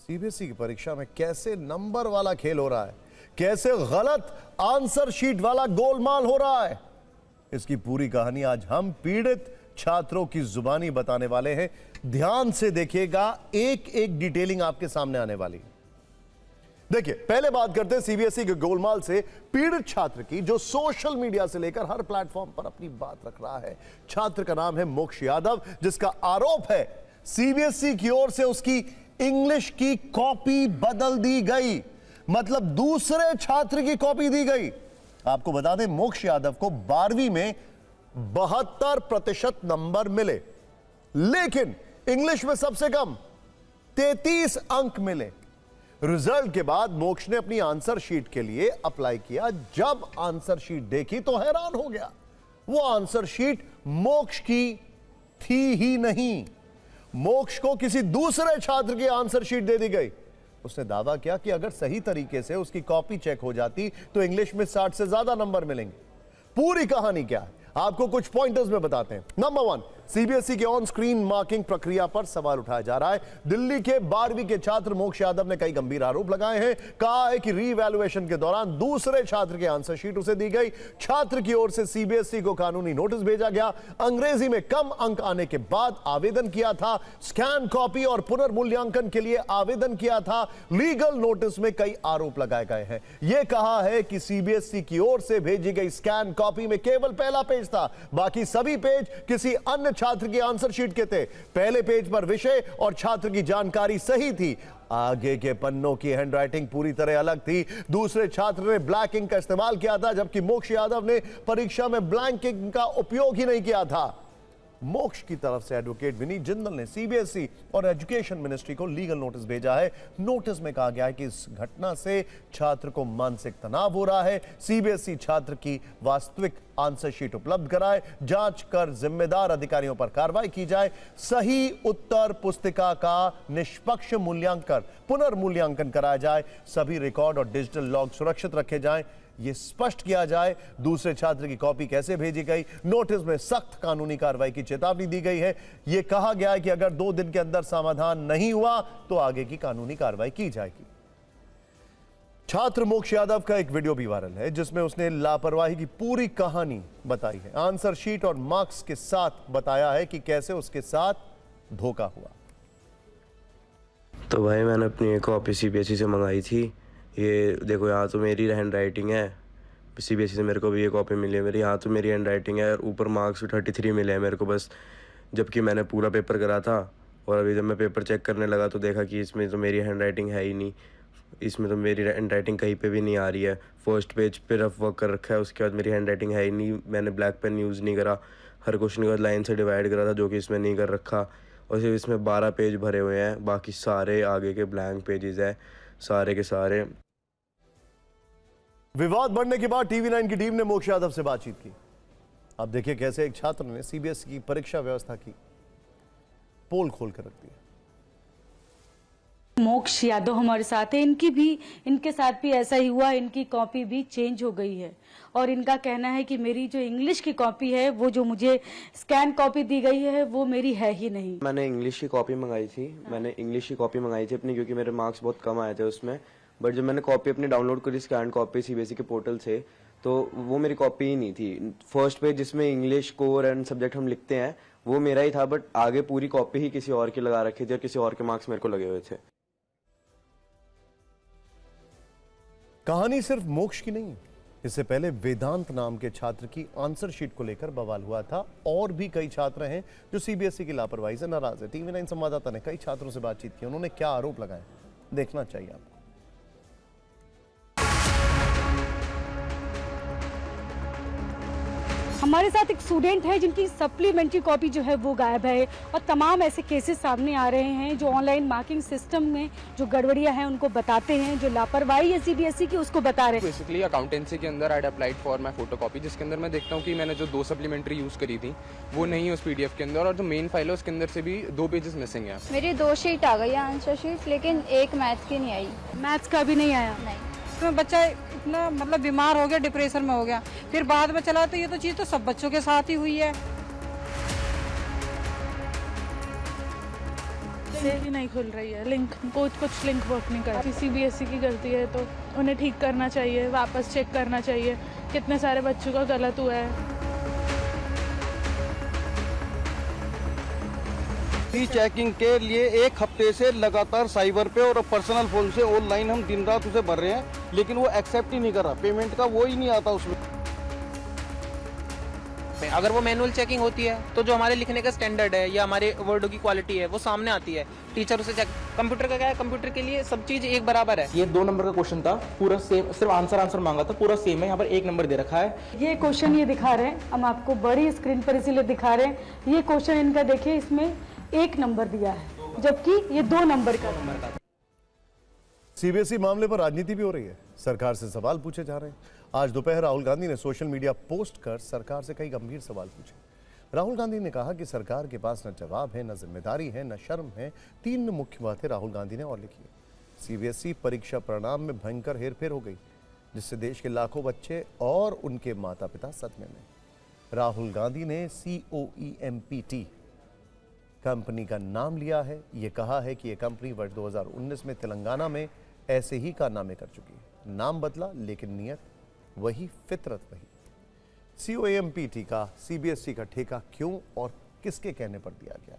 CBSE की परीक्षा में कैसे नंबर वाला खेल हो रहा है, कैसे गलत आंसर शीट वाला गोलमाल हो रहा है, इसकी पूरी कहानी आज हम पीड़ित छात्रों की जुबानी बताने वाले हैं। ध्यान से देखिएगा, एक एक डिटेलिंग आपके सामने आने वाली है। देखिए, पहले बात करते हैं सीबीएसई के गोलमाल से पीड़ित छात्र की, जो सोशल मीडिया से लेकर हर प्लेटफॉर्म पर अपनी बात रख रहा है। छात्र का नाम है मोक्ष यादव, जिसका आरोप है सीबीएसई की ओर से उसकी इंग्लिश की कॉपी बदल दी गई, मतलब दूसरे छात्र की कॉपी दी गई। आपको बता दें, मोक्ष यादव को 12वीं में 72% नंबर मिले, लेकिन इंग्लिश में सबसे कम 33 अंक मिले। रिजल्ट के बाद मोक्ष ने अपनी आंसर शीट के लिए अप्लाई किया। जब आंसर शीट देखी तो हैरान हो गया। वो आंसर शीट मोक्ष की थी ही नहीं, मोक्ष को किसी दूसरे छात्र की आंसर शीट दे दी गई। उसने दावा किया कि अगर सही तरीके से उसकी कॉपी चेक हो जाती तो इंग्लिश में 60 से ज्यादा नंबर मिलेंगे। पूरी कहानी क्या है, आपको कुछ पॉइंटर्स में बताते हैं। नंबर 1, सीबीएसई के ऑन स्क्रीन मार्किंग प्रक्रिया पर सवाल उठाया जा रहा है। दिल्ली के 12वीं के छात्र मोक्ष यादव ने कई गंभीर आरोप लगाए हैं। कहा है कि रीवैल्यूएशन के दौरान दूसरे छात्र की आंसर शीट उसे दी गई। छात्र की ओर से सीबीएसई को कानूनी नोटिस भेजा गया। अंग्रेजी में कम अंक आने के बाद आवेदन किया था। स्कैन कॉपी और पुनर्मूल्यांकन के लिए आवेदन किया था। लीगल नोटिस में कई आरोप लगाए गए हैं। यह कहा है कि सीबीएसई की ओर से भेजी गई स्कैन कॉपी में केवल पहला पेज था, बाकी सभी पेज किसी अन्य छात्र की आंसर शीट के थे। पहले पेज पर विषय और छात्र की जानकारी सही थी, आगे के पन्नों की हैंडराइटिंग पूरी तरह अलग थी। दूसरे छात्र ने ब्लैक इंक का इस्तेमाल किया था, जबकि मोक्ष यादव ने परीक्षा में ब्लैक इंक का उपयोग ही नहीं किया था। मोक्ष की तरफ से एडवोकेट विनीत जिंदल ने सीबीएसई और एजुकेशन मिनिस्ट्री को लीगल नोटिस भेजा है। नोटिस में कहा गया है कि इस घटना से छात्र को मानसिक तनाव हो रहा है। सीबीएसई छात्र की वास्तविक आंसर शीट उपलब्ध कराए, जांच कर जिम्मेदार अधिकारियों पर कार्रवाई की जाए, सही उत्तर पुस्तिका का निष्पक्ष मूल्यांकन पुनर्मूल्यांकन कराया जाए, सभी रिकॉर्ड और डिजिटल लॉग सुरक्षित रखे जाएं, यह स्पष्ट किया जाए दूसरे छात्र की कॉपी कैसे भेजी गई। नोटिस में सख्त कानूनी कार्रवाई की चेतावनी दी गई है। यह कहा गया है कि अगर 2 दिन के अंदर समाधान नहीं हुआ तो आगे की कानूनी कार्रवाई की जाएगी। छात्र मोक्ष यादव का एक वीडियो भी वायरल है, जिसमें उसने लापरवाही की पूरी कहानी बताई है। आंसर शीट और मार्क्स के साथ बताया है कि कैसे उसके साथ धोखा हुआ। तो भाई, मैंने अपनी एक कॉपी सीबीएसई से मंगाई थी। ये देखो, यहाँ तो मेरी हैंड राइटिंग है। सीबीएसई से मेरे को भी ये कॉपी मिली है मेरी, यहाँ तो मेरी हैंड राइटिंग है और ऊपर मार्क्स भी 33 मिले हैं मेरे को बस, जबकि मैंने पूरा पेपर करा था। और अभी जब मैं पेपर चेक करने लगा तो देखा कि इसमें तो मेरी हैंड राइटिंग है ही नहीं, इसमें तो मेरी हैंड राइटिंग कहीं पे भी नहीं आ रही है। फर्स्ट पेज पे रफ वर्क कर रखा है, उसके बाद मेरी हैंड राइटिंग है ही नहीं। मैंने ब्लैक पेन यूज़ नहीं करा, हर क्वेश्चन के बाद लाइन से डिवाइड करा था, जो कि इसमें नहीं कर रखा। और सिर्फ इसमें 12 पेज भरे हुए हैं, बाकी सारे आगे के ब्लैंक पेजेस हैं, सारे के सारे। विवाद बढ़ने के बाद टीवी 9 की टीम ने मोक्ष यादव से बातचीत की। अब देखिए कैसे एक छात्र ने सीबीएसई की परीक्षा व्यवस्था की पोल खोल कर रख दी। मोक्ष यादव हमारे साथ है, इनके साथ भी ऐसा ही हुआ। इनकी कॉपी भी चेंज हो गई है और इनका कहना है कि मेरी जो इंग्लिश की कॉपी है, वो जो मुझे स्कैन कॉपी दी गई है, वो मेरी है ही नहीं। मैंने इंग्लिश की कॉपी मंगाई थी, मैंने इंग्लिश की कॉपी मंगाई थी अपनी, क्योंकि मेरे मार्क्स बहुत कम आए थे उसमें। बट जब मैंने कॉपी अपनी डाउनलोड करी स्कैन कॉपी सीबीएसई के पोर्टल से, तो वो मेरी कॉपी ही नहीं थी। फर्स्ट पेज जिसमें इंग्लिश कोर एंड सब्जेक्ट हम लिखते हैं, वो मेरा ही था, बट आगे पूरी कॉपी ही किसी और की लगा रखी थी और किसी और के मार्क्स मेरे को लगे हुए थे। कहानी सिर्फ मोक्ष की नहीं, इससे पहले वेदांत नाम के छात्र की आंसर शीट को लेकर बवाल हुआ था। और भी कई छात्र हैं जो सीबीएसई की लापरवाही से नाराज है। टीवी 9 संवाददाता ने कई छात्रों से बातचीत की, उन्होंने क्या आरोप लगाए, देखना चाहिए आपको। हमारे साथ एक स्टूडेंट है जिनकी सप्लीमेंट्री कॉपी जो है वो गायब है, और तमाम ऐसे केसेस सामने आ रहे हैं जो ऑनलाइन मार्किंग सिस्टम में जो गड़बड़ियां हैं उनको बताते हैं, जो लापरवाही है सीबीएसई की उसको बता रहे हैं। बेसिकली अकाउंटेंसी के अंदर I applied for my photocopy, जिसके अंदर मैं देखता हूँ कि मैंने जो 2 सप्लीमेंट्री यूज़ करी थी वो नहीं है उस पीडीएफ के अंदर, और जो मेन फाइल है उसके अंदर से भी 2 पेजेस मिसिंग है। मेरी 2 शीट आ गई है आंसर शीट, लेकिन एक मैथ्स की नहीं आई। मैथ्स का भी नहीं आया। नहीं, उसमें बच्चा इतना मतलब बीमार हो गया, डिप्रेशन में हो गया, फिर बाद में चला तो ये तो चीज़ तो सब बच्चों के साथ ही हुई है। से ही नहीं खुल रही है, लिंक कुछ लिंक वर्क नहीं कर रही। सीबीएसई की गलती है तो उन्हें ठीक करना चाहिए, वापस चेक करना चाहिए। कितने सारे बच्चों का गलत हुआ है। फी चेकिंग के लिए 1 हफ्ते से लगातार साइबर पे और पर्सनल फोन से ऑनलाइन हम दिन रात उसे भर रहे हैं, लेकिन वो एक्सेप्ट ही नहीं कर रहा, पेमेंट का वो ही नहीं आता उसमें। अगर वो मैनुअल चेकिंग होती है तो जो हमारे लिखने का स्टैंडर्ड है या हमारे वर्डों की क्वालिटी है वो सामने आती है, टीचर उसे चेक। कंप्यूटर का क्या है, कंप्यूटर के लिए सब चीज एक बराबर है। ये 2 नंबर का क्वेश्चन था, पूरा सेम, सिर्फ आंसर मांगा था, पूरा सेम है। यहाँ पर 1 नंबर दे रखा है। ये क्वेश्चन ये दिखा रहे हैं, हम आपको बड़ी स्क्रीन पर इसीलिए दिखा रहे हैं। ये क्वेश्चन इनका देखिए, इसमें 1 नंबर दिया है जबकि ये 2 नंबर का। सीबीएसई मामले पर राजनीति भी हो रही है, सरकार से सवाल पूछे जा रहे हैं। आज दोपहर राहुल गांधी ने सोशल मीडिया पोस्ट कर सरकार से कई गंभीर सवाल पूछे। राहुल गांधी ने कहा कि सरकार के पास न जवाब है, न जिम्मेदारी है, न शर्म है। 3 मुख्य बातें राहुल गांधी ने और लिखी है। सीबीएसई परीक्षा परिणाम में भयंकर हेरफेर हो गई, जिससे देश के लाखों बच्चे और उनके माता पिता सदमे में। राहुल गांधी ने COEMPT कंपनी का नाम लिया है। ये कहा है कि यह कंपनी वर्ष 2019 में तेलंगाना में ऐसे ही कारनामे कर चुकी है। नाम बदला लेकिन नियत वही, फितरत वही। COEMPT का CBSE का ठेका क्यों और किसके कहने पर दिया गया?